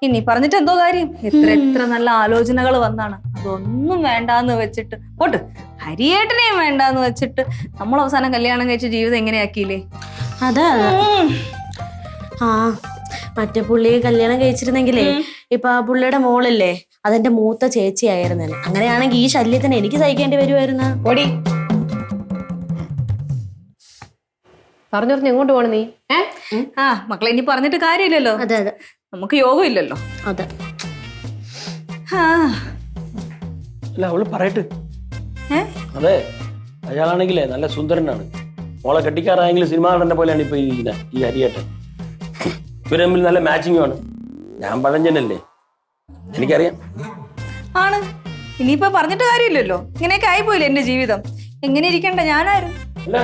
ഇനി പറഞ്ഞിട്ട് എന്തോ കാര്യം? എത്ര നല്ല ആലോചനകൾ വന്നാണ്. അതൊന്നും വേണ്ടാന്ന് വെച്ചിട്ട് പോട്ട്, ഹരിയേട്ടനെയും വേണ്ടാന്ന് വെച്ചിട്ട് നമ്മൾ അവസാനം കല്യാണം കഴിച്ച ജീവിതം എങ്ങനെയാക്കിയില്ലേ? അതെ ആ മറ്റേ പുള്ളിയെ കല്യാണം കഴിച്ചിരുന്നെങ്കിലേ ഇപ്പൊ ആ പുള്ളിയുടെ മോളില്ലേ അതെന്റെ മൂത്ത ചേച്ചിയായിരുന്നു. അങ്ങനെയാണെങ്കിൽ ഈ ശല്യത്തിന് എനിക്ക് സഹിക്കേണ്ടി വരുമായിരുന്നു. ഓടി പറഞ്ഞു എങ്ങോട്ട് പോണ നീ? ആ മക്കളെ, ഇനി പറഞ്ഞിട്ട് കാര്യമില്ലല്ലോ. അതെ അതെ, നമുക്ക് യോഗം ഇല്ലല്ലോ. അതെ. അല്ല അവള് പറയട്ടെ. അതെ, അയാളാണെങ്കിലേ നല്ല സുന്ദരനാണ്. മോളെ കെട്ടിക്കാറായെങ്കിൽ സിനിമാ നടന്റെ പോലെയാണ് ഇപ്പൊ ഇരിക്കുന്നത് ഈ ഹരിയേട്ടൻ. ഇവര് തമ്മിൽ നല്ല മാച്ചിങ് ആണ്. ഞാൻ പഴഞ്ചനല്ലേ, എനിക്കറിയാം. ആണ്, ഇനിയിപ്പോ പറഞ്ഞിട്ട് കാര്യമില്ലല്ലോ. ഇങ്ങനെയൊക്കെ ആയിപ്പോയില്ലേ എന്റെ ജീവിതം. എങ്ങനെ ഇരിക്കണ്ട ഞാനായിരുന്നു. അല്ല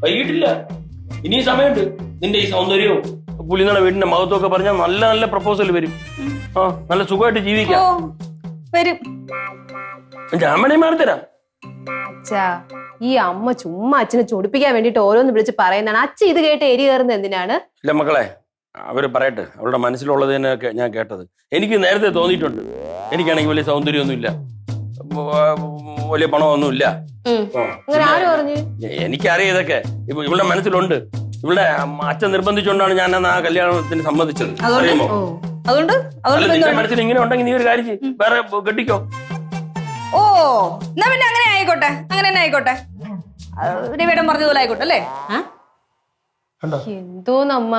വൈകിട്ടില്ല, ഇനി സമയമുണ്ട്. നിന്റെ ഈ സൗന്ദര്യവും പുലിങ്ങളുടെ വീടിന്റെ മഹത്വമൊക്കെ പറഞ്ഞാൽ നല്ല നല്ല പ്രപ്പോസൽ വരും. ആ നല്ല സുഖമായിട്ട് ജീവിക്കാം. വരും, ഞാൻ വേണേ മാറി തരാം. അച്ഛാ, ഈ അമ്മ ചുമ്മാ അച്ഛനെ ചൊടിപ്പിക്കാൻ വേണ്ടിട്ട് ഓരോന്ന് വിളിച്ച് പറയുന്നതാണ്. അച്ഛൻ ഇത് കേട്ട് എരി കയറുന്നത് എന്തിനാണ്? ഇല്ല മക്കളെ, അവര് പറയട്ടെ. അവരുടെ മനസ്സിലുള്ളത് തന്നെയൊക്കെ ഞാൻ കേട്ടത്. എനിക്ക് നേരത്തെ തോന്നിയിട്ടുണ്ട്. എനിക്കാണെങ്കിൽ വലിയ സൗന്ദര്യമൊന്നുമില്ല, വലിയ പണമൊന്നുമില്ല. അങ്ങനെ ആര് പറഞ്ഞു? എനിക്കറിയാം ഇതൊക്കെ. ഇപ്പൊ ഇവളുടെ മനസ്സിലുണ്ട്. ഇവളുടെ അച്ഛൻ നിർബന്ധിച്ചുകൊണ്ടാണ് ഞാൻ ആ കല്യാണത്തിന് സമ്മതിച്ചത്. അറിയുമോ? നിന്റെ മനസ്സിൽ ഇങ്ങനെ ഉണ്ടെങ്കിൽ നീ ഒരു കാര്യം ചെയ്യ്, വേറെ കെട്ടിക്കോ. ഓ എന്നാ പിന്നെ അങ്ങനെ ആയിക്കോട്ടെ, അങ്ങനെ തന്നെ ആയിക്കോട്ടെ. രവിയേട്ടൻ പറഞ്ഞതുപോലെ ആയിക്കോട്ടെ അല്ലേ? എന്തോന്നമ്മ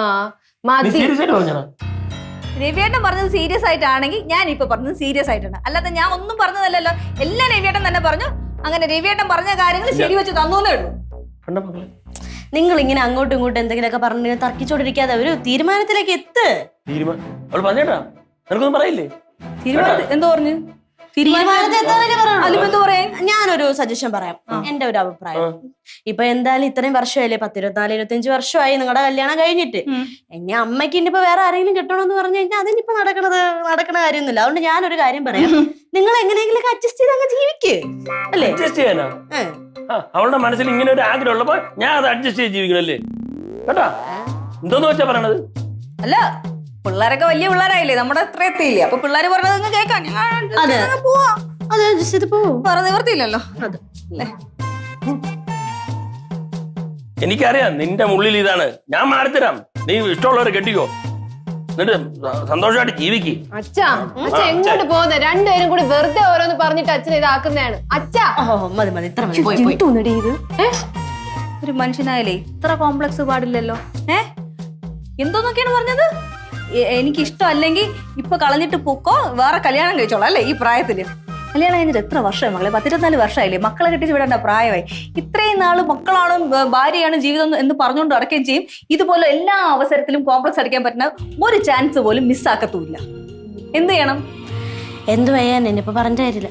രവിയേട്ടൻ പറഞ്ഞത് സീരിയസ് ആയിട്ടാണെങ്കിൽ ഞാൻ ഇപ്പൊ പറഞ്ഞത് സീരിയസ് ആയിട്ടാണ്. അല്ലാതെ ഞാൻ ഒന്നും പറഞ്ഞതല്ലല്ലോ. എല്ലാം രവിയേട്ടൻ തന്നെ പറഞ്ഞു. അങ്ങനെ രവിയേട്ടൻ പറഞ്ഞ കാര്യങ്ങൾ ശരിവെച്ച് തന്നേ ഉള്ളൂ. നിങ്ങൾ ഇങ്ങനെ അങ്ങോട്ടും ഇങ്ങോട്ടും എന്തെങ്കിലുമൊക്കെ പറഞ്ഞു തർക്കിച്ചോണ്ടിരിക്കാതെ ഒരു തീരുമാനത്തിലേക്ക് എത്ത്. എന്തോ പറഞ്ഞു? ഞാനൊരു സജഷൻ പറയാം, എന്റെ ഒരു അഭിപ്രായം. ഇപ്പൊ എന്തായാലും ഇത്രയും വർഷമായില്ലേ, 24-25 വർഷമായി നിങ്ങളുടെ കല്യാണം കഴിഞ്ഞിട്ട്. എന്നെ അമ്മയ്ക്ക് ഇനിയിപ്പോ വേറെ ആരെങ്കിലും കിട്ടണമെന്ന് പറഞ്ഞു കഴിഞ്ഞാൽ അതിനിപ്പോ നടക്കണ കാര്യമൊന്നുമില്ല. അതുകൊണ്ട് ഞാനൊരു കാര്യം പറയാം, നിങ്ങൾ എങ്ങനെയെങ്കിലും അഡ്ജസ്റ്റ് ചെയ്ത് അങ്ങ് ജീവിക്ക് അല്ലേ? അവളുടെ മനസ്സിൽ ഇങ്ങനെ ഒരു ആഗ്രഹം ഉള്ളപ്പോ ഞാൻ അത് അഡ്ജസ്റ്റ് ചെയ്ത് ജീവിക്കണല്ലേ കേട്ടാ. എന്തോന്ന് വെച്ചാ പറയണത്? അല്ല, പിള്ളേരൊക്കെ വലിയ പിള്ളേരായില്ലേ, നമ്മുടെ അത്ര എത്തിയില്ലേ. അപ്പൊ പിള്ളേര് പറഞ്ഞത് കേൾക്കാൻ നിവർത്തിയില്ലല്ലോ. എനിക്കറിയാം നിന്റെ ഉള്ളിൽ ഇതാണ്. ഞാൻ മാറിത്തരാം, നീ ഇഷ്ടമുള്ളവരെ കെട്ടിക്കോ, എന്നിട്ട് സന്തോഷമായിട്ട് ജീവിക്ക്. അച്ഛാ, അച്ഛൻ എങ്ങോട്ട് പോകുന്നത്? രണ്ടുപേരും കൂടി വെറുതെ ഓരോന്ന് പറഞ്ഞിട്ട് അച്ഛനെ ഇതാക്കുന്നതാണ്. അച്ഛാ ഒരു മനുഷ്യനായാലേ ഇത്ര കോംപ്ലക്സ് പാടില്ലല്ലോ. എന്തോന്നൊക്കെയാണ് പറഞ്ഞത്? എനിക്ക് ഇഷ്ടം അല്ലെങ്കിൽ ഇപ്പൊ കളഞ്ഞിട്ട് പൊക്കോ, വേറെ കല്യാണം കഴിച്ചോളാം അല്ലേ? ഈ പ്രായത്തില് കല്യാണം കഴിഞ്ഞിട്ട് എത്ര വർഷമായി മകളെ? 14 വർഷമായില്ലേ? മക്കളെ കെട്ടിച്ച് വിടേണ്ട പ്രായമായി. ഇത്രയും നാള് മക്കളാണ് ഭാര്യയാണ് ജീവിതം എന്ന് പറഞ്ഞുകൊണ്ട് അടക്കുകയും ചെയ്യും. ഇതുപോലെ എല്ലാ അവസരത്തിലും കോംപ്ലക്സ് അടിക്കാൻ പറ്റുന്ന ഒരു ചാൻസ് പോലും മിസ്സാക്കത്തുമില്ല. എന്ത് ചെയ്യണം? എന്ത് ചെയ്യാൻ ഇനിയിപ്പോ പറഞ്ഞ കാര്യമില്ല.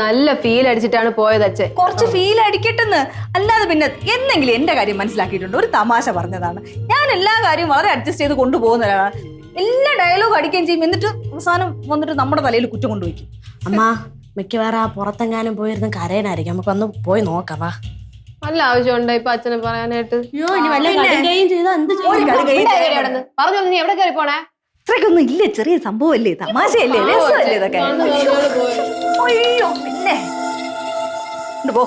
നല്ല ഫീൽ അടിച്ചിട്ടാണ് പോയത് അച്ഛൻ. കുറച്ച് ഫീൽ അടിക്കട്ടെന്ന്, അല്ലാതെ പിന്നെ എന്തെങ്കിലും എന്റെ കാര്യം മനസ്സിലാക്കിയിട്ടുണ്ട്. ഒരു തമാശ പറഞ്ഞതാണ്. ഞാൻ എല്ലാ കാര്യവും വളരെ അഡ്ജസ്റ്റ് ചെയ്ത് കൊണ്ടുപോകുന്ന ഒരാളാണ്. എല്ലാ ഡയലോഗ് അടിക്കുകയും ചെയ്യും. എന്നിട്ട് അവസാനം വന്നിട്ട് നമ്മുടെ തലയിൽ കുറ്റം കൊണ്ടുപോയിക്കും. അമ്മ മിക്കവാറും ആ പുറത്തെങ്ങാനും പോയിരുന്ന് കരയനായിരിക്കും. നമുക്ക് ഒന്ന് പോയി നോക്കാം. നല്ല ആവശ്യമുണ്ടോ ഇപ്പൊ അച്ഛനെ പറയാനായിട്ട്? പറഞ്ഞു നീ എവിടെ കയറി പോണേ? ഇത്രയ്ക്കൊന്നും ഇല്ല, ചെറിയ സംഭവമല്ലേ, തമാശയല്ലേ, രസമല്ലേ ഇതൊക്കെ. അയ്യോ പിന്നെ പോ.